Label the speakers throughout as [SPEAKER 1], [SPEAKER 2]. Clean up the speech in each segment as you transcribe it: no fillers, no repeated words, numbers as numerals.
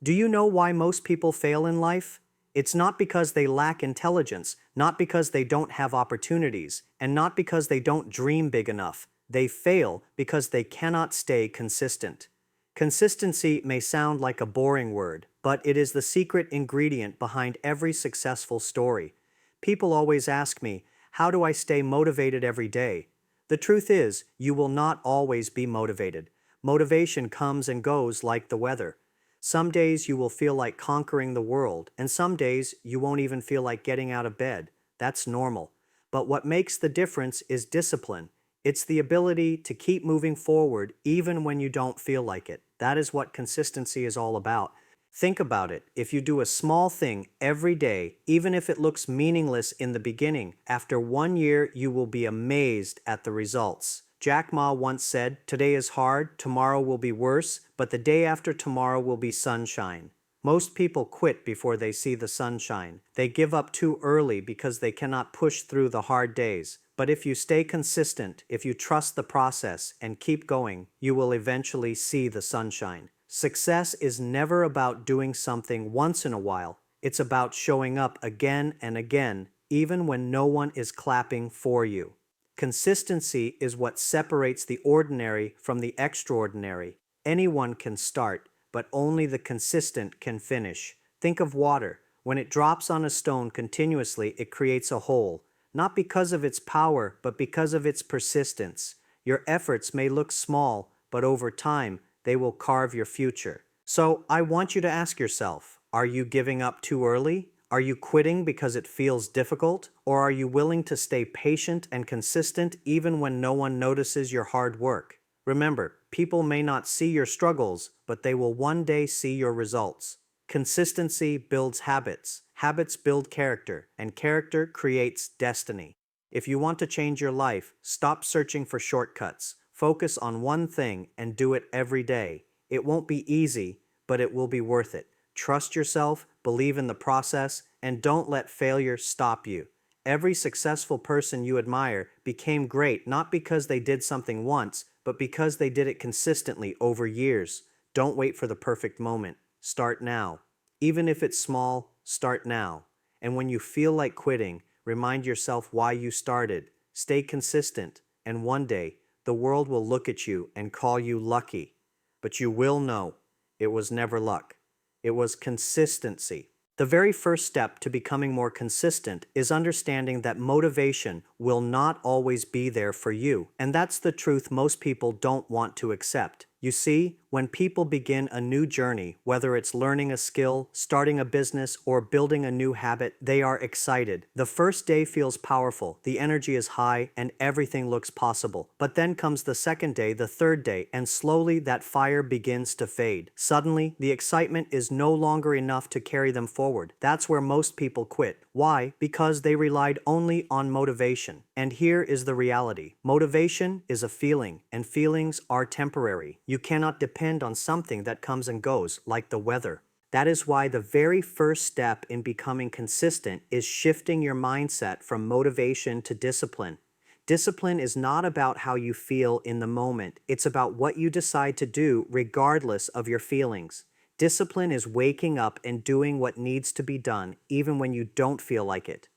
[SPEAKER 1] Do you know why most people fail in life? It's not because they lack intelligence, not because they don't have opportunities, and not because they don't dream big enough. They fail because they cannot stay consistent. Consistency may sound like a boring word, but it is the secret ingredient behind every successful story. People always ask me, how do I stay motivated every day? The truth is, you will not always be motivated. Motivation comes and goes like the weather. Some days you will feel like conquering the world, and some days you won't even feel like getting out of bed. That's normal. But what makes the difference is discipline. It's the ability to keep moving forward even when you don't feel like it. That is what consistency is all about. Think about it. If you do a small thing every day, even if it looks meaningless in the beginning, after 1 year you will be amazed at the results. Jack Ma once said, "Today is hard, tomorrow will be worse, but the day after tomorrow will be sunshine." Most people quit before they see the sunshine. They give up too early because they cannot push through the hard days. But if you stay consistent, if you trust the process and keep going, you will eventually see the sunshine. Success is never about doing something once in a while. It's about showing up again and again, even when no one is clapping for you. Consistency is what separates the ordinary from the extraordinary. Anyone can start, but only the consistent can finish. Think of water. When it drops on a stone continuously, it creates a hole, not because of its power, but because of its persistence. Your efforts may look small, but over time, they will carve your future. So I want you to ask yourself, are you giving up too early? Are you quitting because it feels difficult? Or are you willing to stay patient and consistent even when no one notices your hard work? Remember, people may not see your struggles, but they will one day see your results. Consistency builds habits, habits build character, and character creates destiny. If you want to change your life, stop searching for shortcuts. Focus on one thing and do it every day. It won't be easy, but it will be worth it. Trust yourself, believe in the process, and don't let failure stop you. Every successful person you admire became great not because they did something once, but because they did it consistently over years. Don't wait for the perfect moment. Start now. Even if it's small, start now. And when you feel like quitting, remind yourself why you started. Stay consistent, and one day, the world will look at you and call you lucky. But you will know it was never luck. It was consistency. The very first step to becoming more consistent is understanding that motivation will not always be there for you. And that's the truth most people don't want to accept. You see, when people begin a new journey, whether it's learning a skill, starting a business, or building a new habit, they are excited. The first day feels powerful, the energy is high, and everything looks possible. But then comes the second day, the third day, and slowly that fire begins to fade. Suddenly, the excitement is no longer enough to carry them forward. That's where most people quit. Why? Because they relied only on motivation. And here is the reality. Motivation is a feeling, and feelings are temporary. You cannot depend on something that comes and goes, like the weather. That is why the very first step in becoming consistent is shifting your mindset from motivation to discipline. Discipline is not about how you feel in the moment. It's about what you decide to do regardless of your feelings. Discipline is waking up and doing what needs to be done, even when you don't feel like it.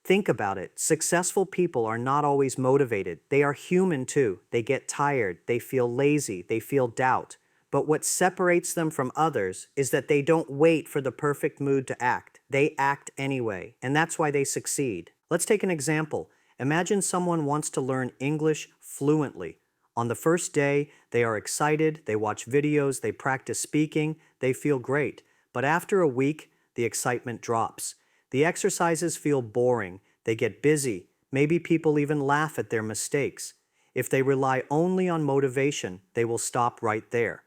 [SPEAKER 1] Think about it. Successful people are not always motivated. They are human too. They get tired, they feel lazy, they feel doubt. But what separates them from others is that they don't wait for the perfect mood to act. They act anyway, and that's why they succeed. Let's take an example. Imagine someone wants to learn English fluently. On the first day, they are excited, they watch videos, they practice speaking, they feel great. But after a week, the excitement drops. The exercises feel boring, they get busy, maybe people even laugh at their mistakes. If they rely only on motivation, they will stop right there.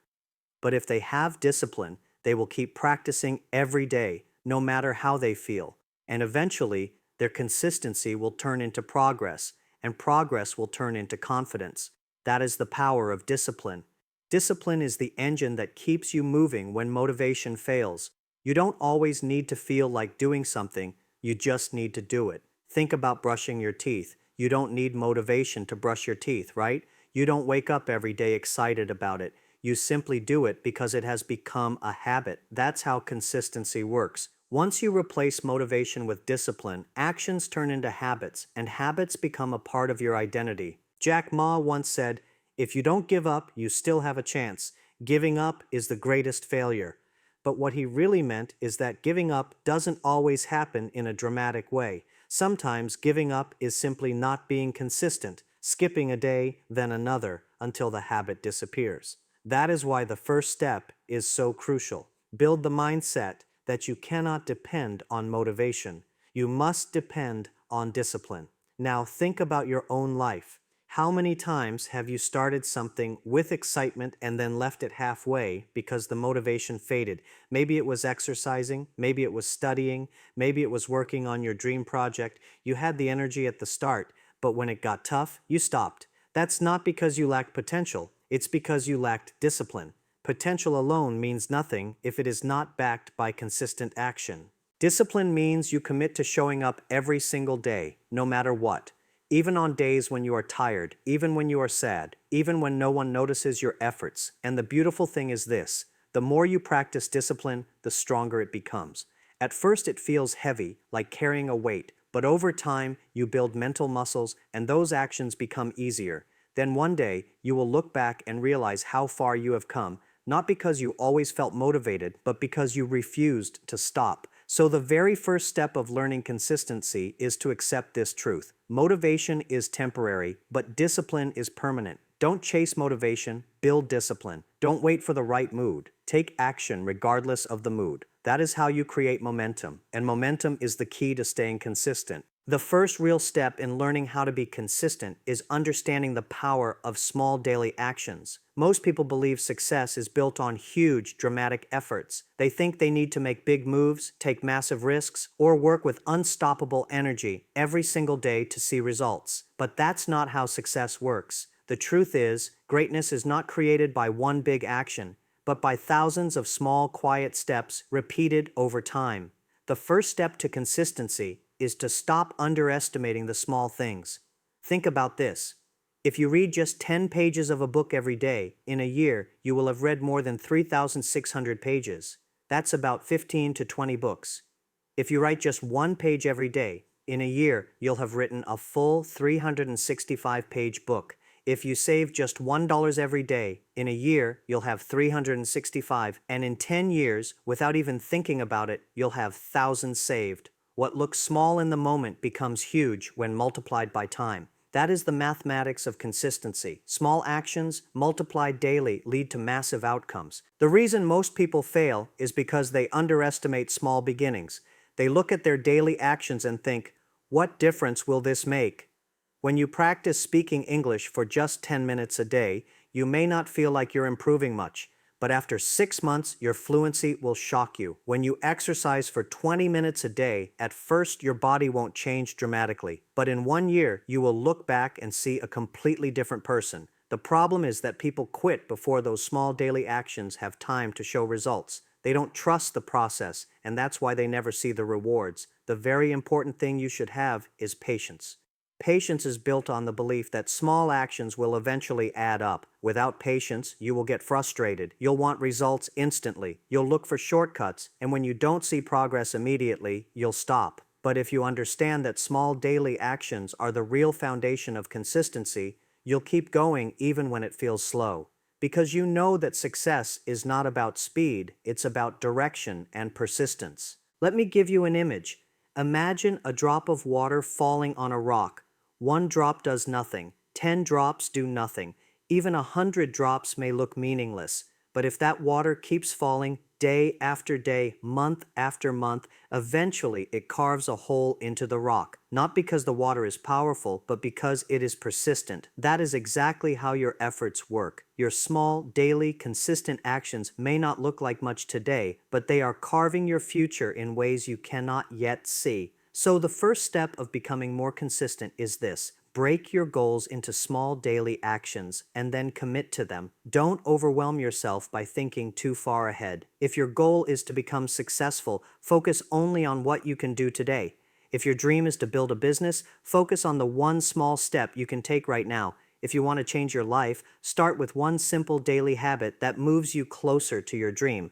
[SPEAKER 1] But if they have discipline, they will keep practicing every day, no matter how they feel. And eventually, their consistency will turn into progress, and progress will turn into confidence. That is the power of discipline. Discipline is the engine that keeps you moving when motivation fails. You don't always need to feel like doing something, you just need to do it. Think about brushing your teeth. You don't need motivation to brush your teeth, right? You don't wake up every day excited about it. You simply do it because it has become a habit. That's how consistency works. Once you replace motivation with discipline, actions turn into habits, and habits become a part of your identity. Jack Ma once said, "If you don't give up, you still have a chance. Giving up is the greatest failure." But what he really meant is that giving up doesn't always happen in a dramatic way. Sometimes giving up is simply not being consistent, skipping a day, then another, until the habit disappears. That is why the first step is so crucial. Build the mindset that you cannot depend on motivation. You must depend on discipline. Now think about your own life. How many times have you started something with excitement and then left it halfway because the motivation faded? Maybe it was exercising, maybe it was studying, maybe it was working on your dream project. You had the energy at the start, but when it got tough, you stopped. That's not because you lacked potential, it's because you lacked discipline. Potential alone means nothing if it is not backed by consistent action. Discipline means you commit to showing up every single day, no matter what. Even on days when you are tired, even when you are sad, even when no one notices your efforts. And the beautiful thing is this: the more you practice discipline, the stronger it becomes. At first it feels heavy, like carrying a weight, but over time you build mental muscles and those actions become easier. Then one day you will look back and realize how far you have come, not because you always felt motivated, but because you refused to stop. So the very first step of learning consistency is to accept this truth. Motivation is temporary, but discipline is permanent. Don't chase motivation, build discipline. Don't wait for the right mood. Take action regardless of the mood. That is how you create momentum, and momentum is the key to staying consistent. The first real step in learning how to be consistent is understanding the power of small daily actions. Most people believe success is built on huge, dramatic efforts. They think they need to make big moves, take massive risks, or work with unstoppable energy every single day to see results. But that's not how success works. The truth is, greatness is not created by one big action, but by thousands of small, quiet steps repeated over time. The first step to consistency is to stop underestimating the small things. Think about this. If you read just 10 pages of a book every day, in a year, you will have read more than 3,600 pages. That's about 15 to 20 books. If you write just one page every day, in a year, you'll have written a full 365-page book. If you save just $1 every day, in a year, you'll have 365, and in 10 years, without even thinking about it, you'll have thousands saved. What looks small in the moment becomes huge when multiplied by time. That is the mathematics of consistency. Small actions, multiplied daily, lead to massive outcomes. The reason most people fail is because they underestimate small beginnings. They look at their daily actions and think, "What difference will this make?" When you practice speaking English for just 10 minutes a day, you may not feel like you're improving much, but after 6 months, your fluency will shock you. When you exercise for 20 minutes a day, at first your body won't change dramatically, but in 1 year, you will look back and see a completely different person. The problem is that people quit before those small daily actions have time to show results. They don't trust the process, and that's why they never see the rewards. The very important thing you should have is patience. Patience is built on the belief that small actions will eventually add up. Without patience, you will get frustrated. You'll want results instantly. You'll look for shortcuts, and when you don't see progress immediately, you'll stop. But if you understand that small daily actions are the real foundation of consistency, you'll keep going even when it feels slow. Because you know that success is not about speed, it's about direction and persistence. Let me give you an image. Imagine a drop of water falling on a rock. One drop does nothing, 10 drops do nothing, even 100 drops may look meaningless. But if that water keeps falling day after day, month after month, eventually it carves a hole into the rock. Not because the water is powerful, but because it is persistent. That is exactly how your efforts work. Your small, daily, consistent actions may not look like much today, but they are carving your future in ways you cannot yet see. So the first step of becoming more consistent is this: break your goals into small daily actions and then commit to them. Don't overwhelm yourself by thinking too far ahead. If your goal is to become successful, focus only on what you can do today. If your dream is to build a business, focus on the one small step you can take right now. If you want to change your life, start with one simple daily habit that moves you closer to your dream.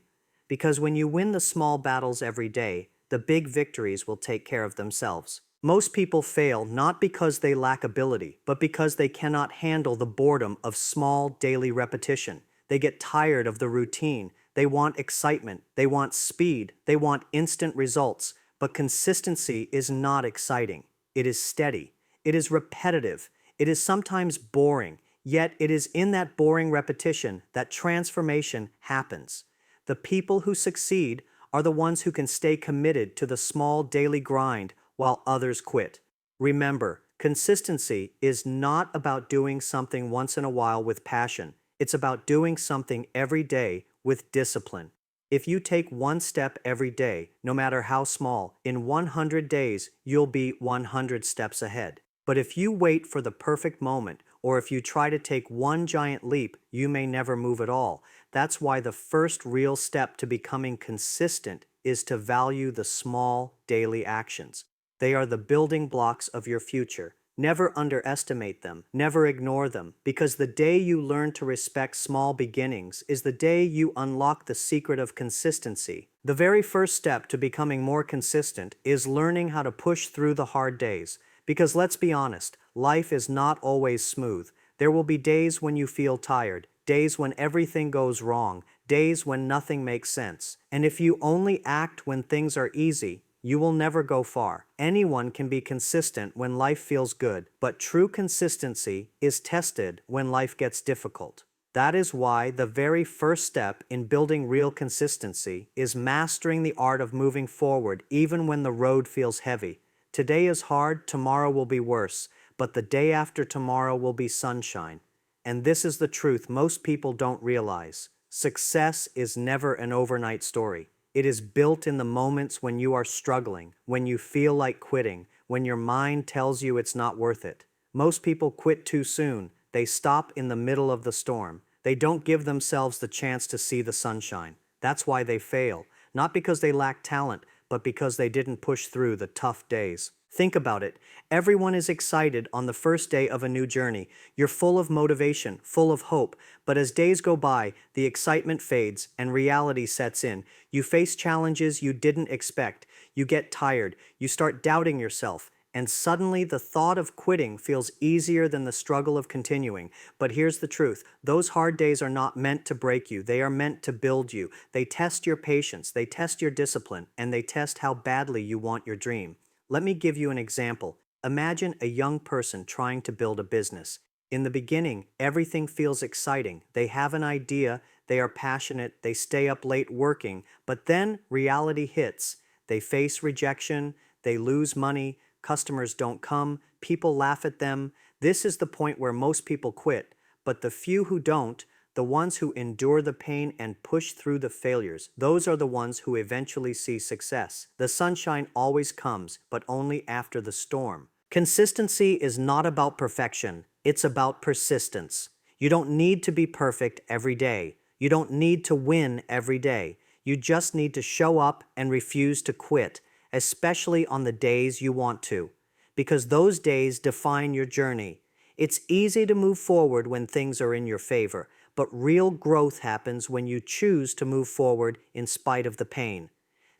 [SPEAKER 1] Because when you win the small battles every day, the big victories will take care of themselves. Most people fail not because they lack ability, but because they cannot handle the boredom of small daily repetition. They get tired of the routine. They want excitement. They want speed. They want instant results. But consistency is not exciting. It is steady. It is repetitive. It is sometimes boring. Yet it is in that boring repetition that transformation happens. The people who succeed are the ones who can stay committed to the small daily grind while others quit. Remember, consistency is not about doing something once in a while with passion. It's about doing something every day with discipline. If you take one step every day, no matter how small, in 100 days, you'll be 100 steps ahead. But if you wait for the perfect moment, or if you try to take one giant leap, you may never move at all. That's why the first real step to becoming consistent is to value the small daily actions. They are the building blocks of your future. Never underestimate them, never ignore them, because the day you learn to respect small beginnings is the day you unlock the secret of consistency. The very first step to becoming more consistent is learning how to push through the hard days. Because let's be honest, life is not always smooth. There will be days when you feel tired, days when everything goes wrong, days when nothing makes sense. And if you only act when things are easy, you will never go far. Anyone can be consistent when life feels good, but true consistency is tested when life gets difficult. That is why the very first step in building real consistency is mastering the art of moving forward even when the road feels heavy. Today is hard, tomorrow will be worse, but the day after tomorrow will be sunshine. And this is the truth most people don't realize. Success is never an overnight story. It is built in the moments when you are struggling, when you feel like quitting, when your mind tells you it's not worth it. Most people quit too soon. They stop in the middle of the storm. They don't give themselves the chance to see the sunshine. That's why they fail. Not because they lack talent, but because they didn't push through the tough days. Think about it. Everyone is excited on the first day of a new journey. You're full of motivation, full of hope. But as days go by, the excitement fades and reality sets in. You face challenges you didn't expect. You get tired. You start doubting yourself. And suddenly the thought of quitting feels easier than the struggle of continuing. But here's the truth. Those hard days are not meant to break you. They are meant to build you. They test your patience, they test your discipline, and they test how badly you want your dream. Let me give you an example. Imagine a young person trying to build a business. In the beginning, everything feels exciting. They have an idea, they are passionate, they stay up late working, but then reality hits. They face rejection, they lose money, customers don't come, people laugh at them. This is the point where most people quit, but the few who don't, the ones who endure the pain and push through the failures, those are the ones who eventually see success. The sunshine always comes, but only after the storm. Consistency is not about perfection, it's about persistence. You don't need to be perfect every day. You don't need to win every day. You just need to show up and refuse to quit, especially on the days you want to, because those days define your journey. It's easy to move forward when things are in your favor, but real growth happens when you choose to move forward in spite of the pain.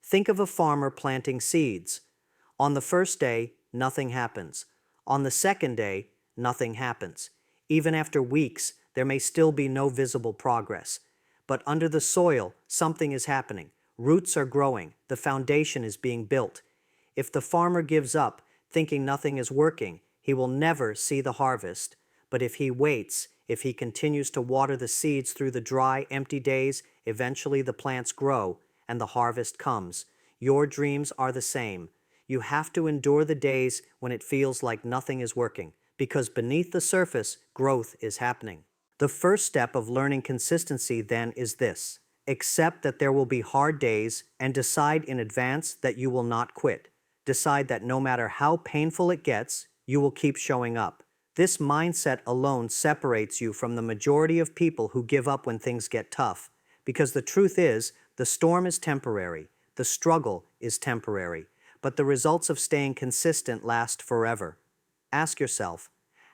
[SPEAKER 1] Think of a farmer planting seeds. On the first day, nothing happens. On the second day, nothing happens. Even after weeks, there may still be no visible progress. But under the soil, something is happening. Roots are growing. The foundation is being built. If the farmer gives up, thinking nothing is working, he will never see the harvest. But if he waits, if he continues to water the seeds through the dry, empty days, eventually the plants grow and the harvest comes. Your dreams are the same. You have to endure the days when it feels like nothing is working, because beneath the surface, growth is happening. The first step of learning consistency then is this: accept that there will be hard days and decide in advance that you will not quit. Decide that no matter how painful it gets, you will keep showing up. This mindset alone separates you from the majority of people who give up when things get tough. Because the truth is, the storm is temporary, the struggle is temporary, but the results of staying consistent last forever. Ask yourself,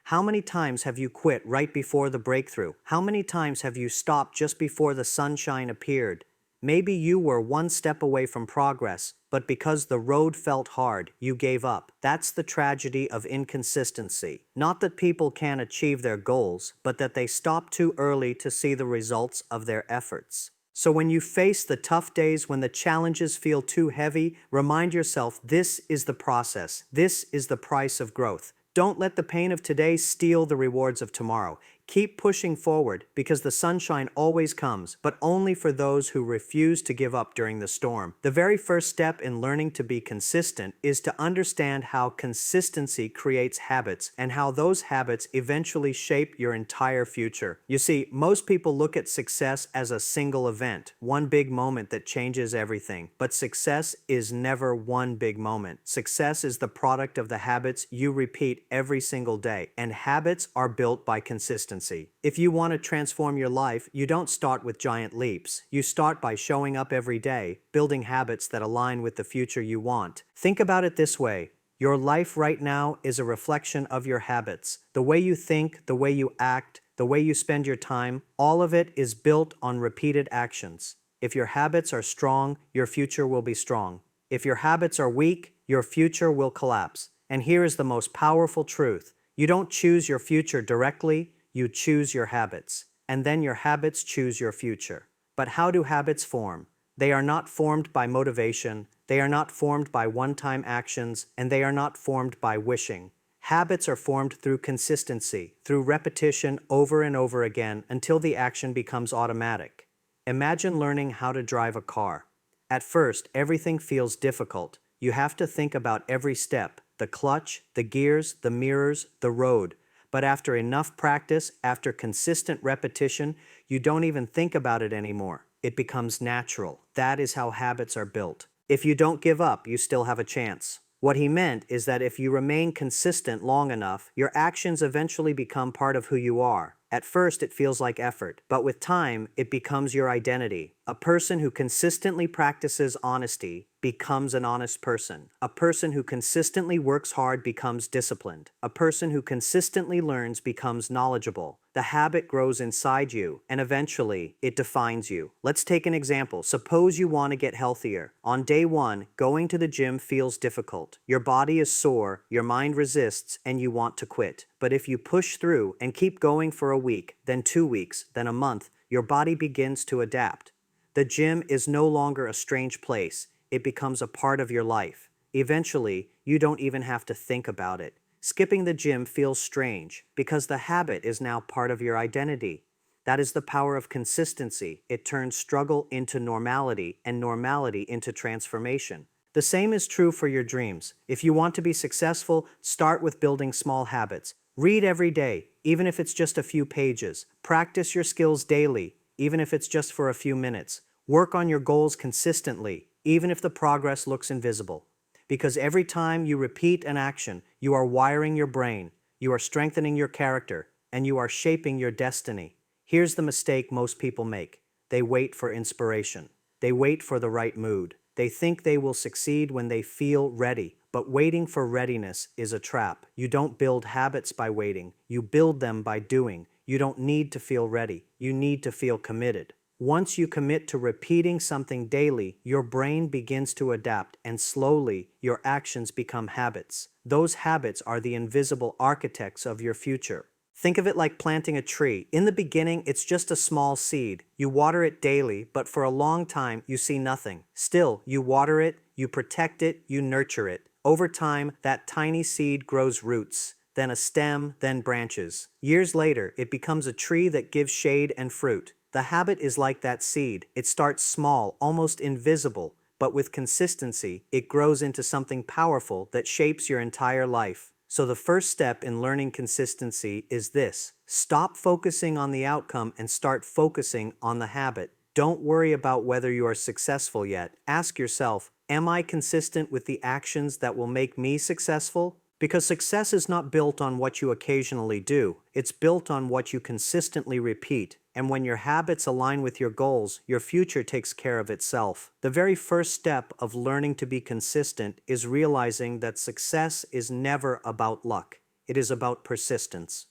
[SPEAKER 1] How many times have you quit right before the breakthrough? How many times have you stopped just before the sunshine appeared? Maybe you were one step away from progress, but because the road felt hard, you gave up. That's the tragedy of inconsistency. Not that people can't achieve their goals, but that they stop too early to see the results of their efforts. So when you face the tough days, when the challenges feel too heavy, remind yourself this is the process. This is the price of growth. Don't let the pain of today steal the rewards of tomorrow. Keep pushing forward because the sunshine always comes, but only for those who refuse to give up during the storm. The very first step in learning to be consistent is to understand how consistency creates habits and how those habits eventually shape your entire future. You see, most people look at success as a single event, one big moment that changes everything. But success is never one big moment. Success is the product of the habits you repeat every single day, and habits are built by consistency. If you want to transform your life, you don't start with giant leaps. You start by showing up every day, building habits that align with the future you want. Think about it this way. Your life right now is a reflection of your habits. The way you think, the way you act, the way you spend your time, all of it is built on repeated actions. If your habits are strong, your future will be strong. If your habits are weak, your future will collapse. And here is the most powerful truth. You don't choose your future directly, you choose your habits. And then your habits choose your future. But how do habits form? They are not formed by motivation, they are not formed by one-time actions, and they are not formed by wishing. Habits are formed through consistency, through repetition over and over again until the action becomes automatic. Imagine learning how to drive a car. At first, everything feels difficult. You have to think about every step, the clutch, the gears, the mirrors, the road. But after enough practice, after consistent repetition, you don't even think about it anymore. It becomes natural. That is how habits are built. If you don't give up, you still have a chance. What he meant is that if you remain consistent long enough, your actions eventually become part of who you are. At first, it feels like effort, but with time, it becomes your identity. A person who consistently practices honesty becomes an honest person. A person who consistently works hard becomes disciplined. A person who consistently learns becomes knowledgeable. The habit grows inside you, and eventually, it defines you. Let's take an example. Suppose you want to get healthier. On day one, going to the gym feels difficult. Your body is sore, your mind resists, and you want to quit. But if you push through and keep going for a week, then 2 weeks, then a month, your body begins to adapt. The gym is no longer a strange place. It becomes a part of your life. Eventually, you don't even have to think about it. Skipping the gym feels strange because the habit is now part of your identity. That is the power of consistency. It turns struggle into normality and normality into transformation. The same is true for your dreams. If you want to be successful, start with building small habits. Read every day, even if it's just a few pages. Practice your skills daily, even if it's just for a few minutes. Work on your goals consistently, even if the progress looks invisible. Because every time you repeat an action, you are wiring your brain, you are strengthening your character, and you are shaping your destiny. Here's the mistake most people make. They wait for inspiration. They wait for the right mood. They think they will succeed when they feel ready. But waiting for readiness is a trap. You don't build habits by waiting. You build them by doing. You don't need to feel ready. You need to feel committed. Once you commit to repeating something daily, your brain begins to adapt, and slowly, your actions become habits. Those habits are the invisible architects of your future. Think of it like planting a tree. In the beginning, it's just a small seed. You water it daily, but for a long time, you see nothing. Still, you water it, you protect it, you nurture it. Over time, that tiny seed grows roots, then a stem, then branches. Years later, it becomes a tree that gives shade and fruit. The habit is like that seed. It starts small, almost invisible, but with consistency, it grows into something powerful that shapes your entire life. So the first step in learning consistency is this. Stop focusing on the outcome and start focusing on the habit. Don't worry about whether you are successful yet. Ask yourself, am I consistent with the actions that will make me successful? Because success is not built on what you occasionally do. It's built on what you consistently repeat. And when your habits align with your goals, your future takes care of itself. The very first step of learning to be consistent is realizing that success is never about luck. It is about persistence.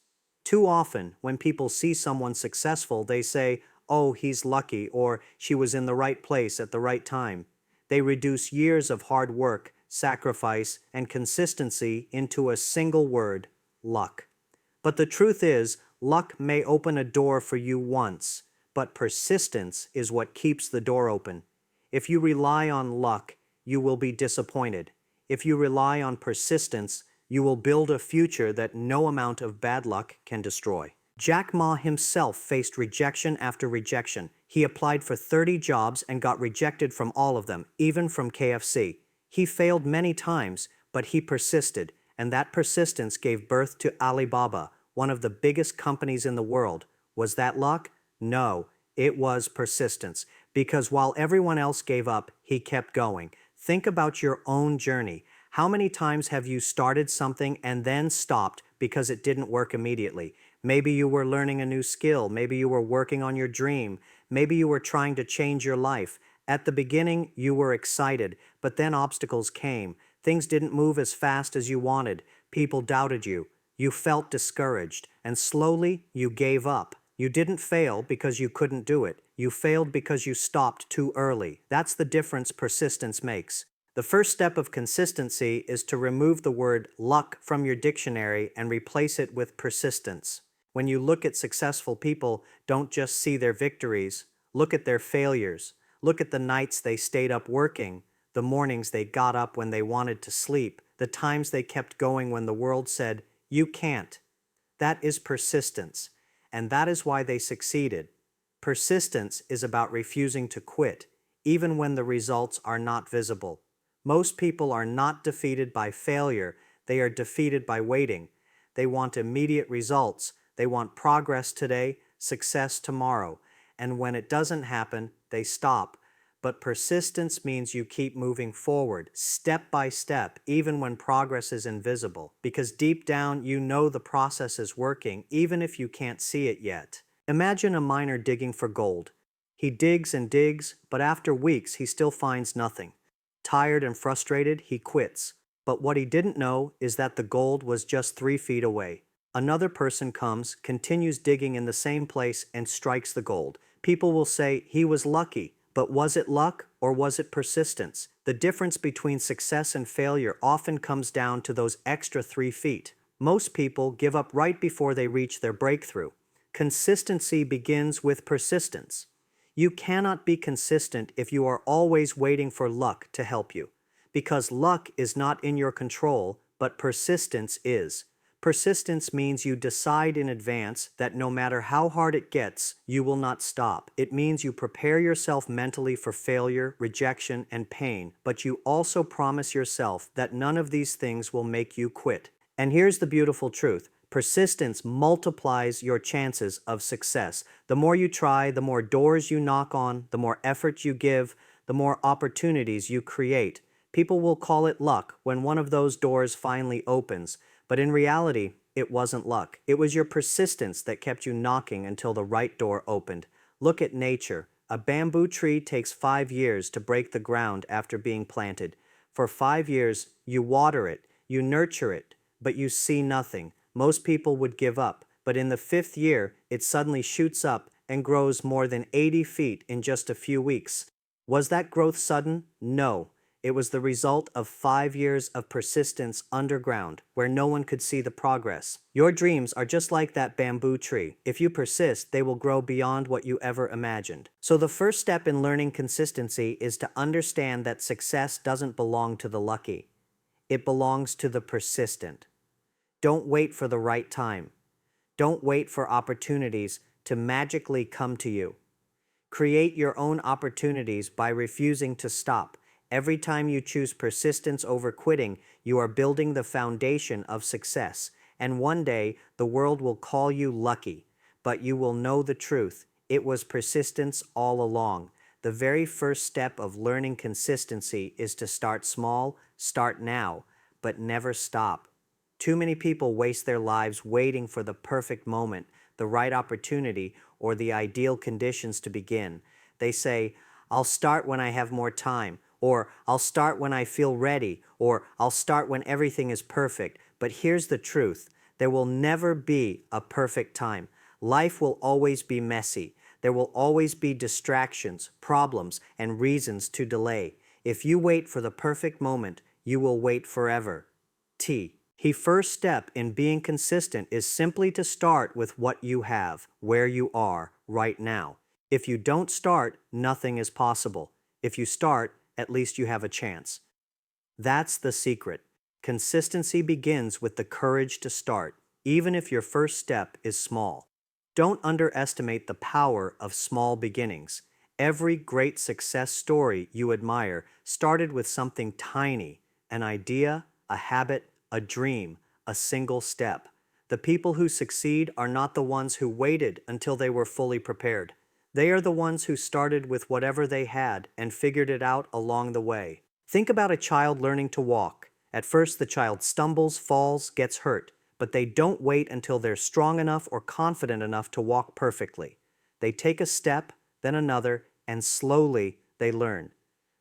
[SPEAKER 1] Too often, when people see someone successful, they say, "Oh, he's lucky," or "she was in the right place at the right time." They reduce years of hard work, sacrifice, and consistency into a single word: luck. But the truth is, luck may open a door for you once, but persistence is what keeps the door open. If you rely on luck, you will be disappointed. If you rely on persistence, you will build a future that no amount of bad luck can destroy. Jack Ma himself faced rejection after rejection. He applied for 30 jobs and got rejected from all of them, even from KFC. He failed many times, but he persisted, and that persistence gave birth to Alibaba, one of the biggest companies in the world. Was that luck? No, it was persistence. Because while everyone else gave up, he kept going. Think about your own journey. How many times have you started something and then stopped because it didn't work immediately? Maybe you were learning a new skill. Maybe you were working on your dream. Maybe you were trying to change your life. At the beginning, you were excited, but then obstacles came. Things didn't move as fast as you wanted. People doubted you. You felt discouraged, and slowly you gave up. You didn't fail because you couldn't do it. You failed because you stopped too early. That's the difference persistence makes. The first step of consistency is to remove the word luck from your dictionary and replace it with persistence. When you look at successful people, don't just see their victories. Look at their failures. Look at the nights they stayed up working, the mornings they got up when they wanted to sleep, the times they kept going when the world said, "You can't." That is persistence, and that is why they succeeded. Persistence is about refusing to quit, even when the results are not visible. Most people are not defeated by failure, they are defeated by waiting. They want immediate results, they want progress today, success tomorrow, and when it doesn't happen, they stop. But persistence means you keep moving forward, step by step, even when progress is invisible, because deep down you know the process is working, even if you can't see it yet. Imagine a miner digging for gold. He digs and digs, but after weeks he still finds nothing. Tired and frustrated, he quits. But what he didn't know is that the gold was just 3 feet away. Another person comes, continues digging in the same place, and strikes the gold. People will say he was lucky, but was it luck or was it persistence? The difference between success and failure often comes down to those extra 3 feet. Most people give up right before they reach their breakthrough. Consistency begins with persistence. You cannot be consistent if you are always waiting for luck to help you, because luck is not in your control, but persistence is. Persistence means you decide in advance that no matter how hard it gets, you will not stop. It means you prepare yourself mentally for failure, rejection, and pain, but you also promise yourself that none of these things will make you quit. And here's the beautiful truth. Persistence multiplies your chances of success. The more you try, the more doors you knock on, the more effort you give, the more opportunities you create. People will call it luck when one of those doors finally opens, but in reality, it wasn't luck. It was your persistence that kept you knocking until the right door opened. Look at nature. A bamboo tree takes 5 years to break the ground after being planted. For 5 years, you water it, you nurture it, but you see nothing. Most people would give up, but in the 5th year, it suddenly shoots up and grows more than 80 feet in just a few weeks. Was that growth sudden? No. It was the result of 5 years of persistence underground, where no one could see the progress. Your dreams are just like that bamboo tree. If you persist, they will grow beyond what you ever imagined. So the first step in learning consistency is to understand that success doesn't belong to the lucky. It belongs to the persistent. Don't wait for the right time. Don't wait for opportunities to magically come to you. Create your own opportunities by refusing to stop. Every time you choose persistence over quitting, you are building the foundation of success. And one day, the world will call you lucky, but you will know the truth. It was persistence all along. The very first step of learning consistency is to start small, start now, but never stop. Too many people waste their lives waiting for the perfect moment, the right opportunity, or the ideal conditions to begin. They say, "I'll start when I have more time," or "I'll start when I feel ready," or "I'll start when everything is perfect." But here's the truth. There will never be a perfect time. Life will always be messy. There will always be distractions, problems, and reasons to delay. If you wait for the perfect moment, you will wait forever. The first step in being consistent is simply to start with what you have, where you are, right now. If you don't start, nothing is possible. If you start, at least you have a chance. That's the secret. Consistency begins with the courage to start, even if your first step is small. Don't underestimate the power of small beginnings. Every great success story you admire started with something tiny, an idea, a habit, a dream, a single step. The people who succeed are not the ones who waited until they were fully prepared. They are the ones who started with whatever they had and figured it out along the way. Think about a child learning to walk. At first, the child stumbles, falls, gets hurt, but they don't wait until they're strong enough or confident enough to walk perfectly. They take a step, then another, and slowly they learn.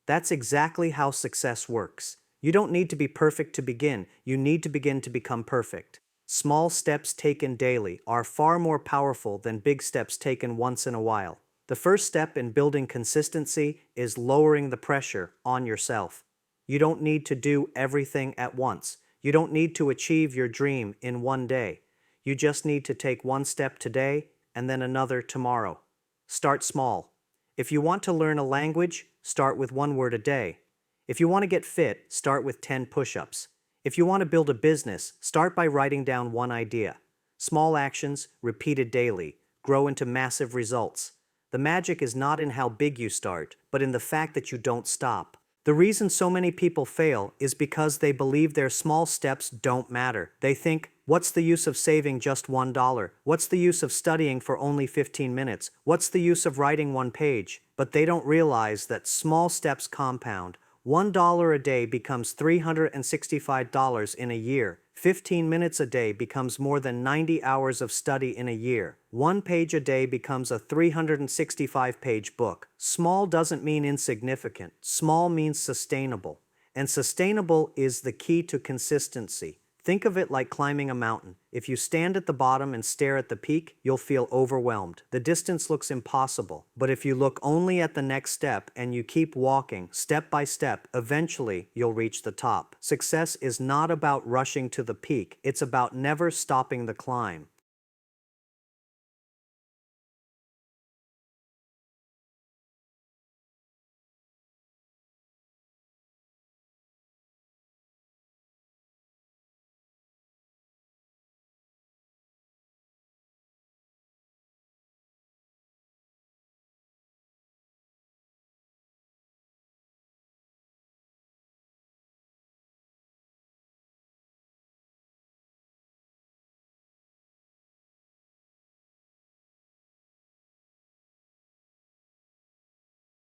[SPEAKER 1] That's exactly how success works. You don't need to be perfect to begin, you need to begin to become perfect. Small steps taken daily are far more powerful than big steps taken once in a while. The first step in building consistency is lowering the pressure on yourself. You don't need to do everything at once. You don't need to achieve your dream in one day. You just need to take one step today and then another tomorrow. Start small. If you want to learn a language, start with one word a day. If you want to get fit, start with 10 push-ups. If you want to build a business, start by writing down one idea. Small actions, repeated daily, grow into massive results. The magic is not in how big you start, but in the fact that you don't stop. The reason so many people fail is because they believe their small steps don't matter. They think, what's the use of saving just $1? What's the use of studying for only 15 minutes? What's the use of writing one page? But they don't realize that small steps compound. $1 a day becomes $365 in a year. 15 minutes a day becomes more than 90 hours of study in a year. One page a day becomes a 365-page book. Small doesn't mean insignificant. Small means sustainable. And sustainable is the key to consistency. Think of it like climbing a mountain. If you stand at the bottom and stare at the peak, you'll feel overwhelmed. The distance looks impossible. But if you look only at the next step and you keep walking, step by step, eventually you'll reach the top. Success is not about rushing to the peak. It's about never stopping the climb.